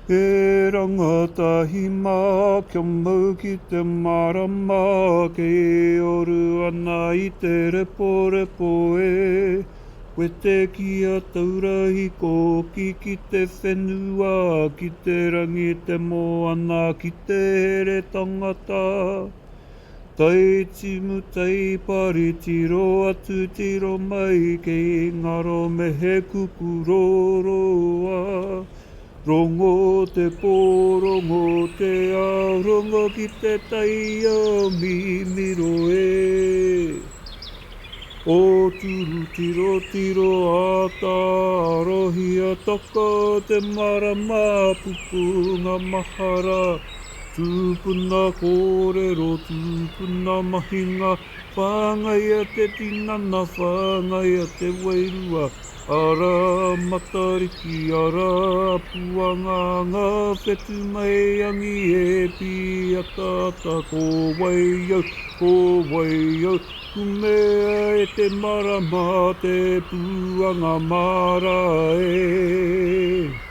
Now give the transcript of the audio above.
E rangatahi mā, kia mau ki te marama, ke oru ana i te repo repo e. We te kia taurahi ko ki te whenua, ki te rangi te moana, ki te here tangata. Tai timu tai pari tiro atu tiro mai, ke ngaro mehe kukuroroa. Rongo te pōrongo te arongo ki te taia mimiro e. O turu tiro tiro ata arohi a taka te marama pupunga mahara. Tūpuna kōrero, tūpuna mahinga, whāngai a te tinana, whāngai a te wairua. Ara matariki, ara puanga, ngā whetu mai angi e pi a tata, ko wai au, kumea e te marama, te puanga mara e.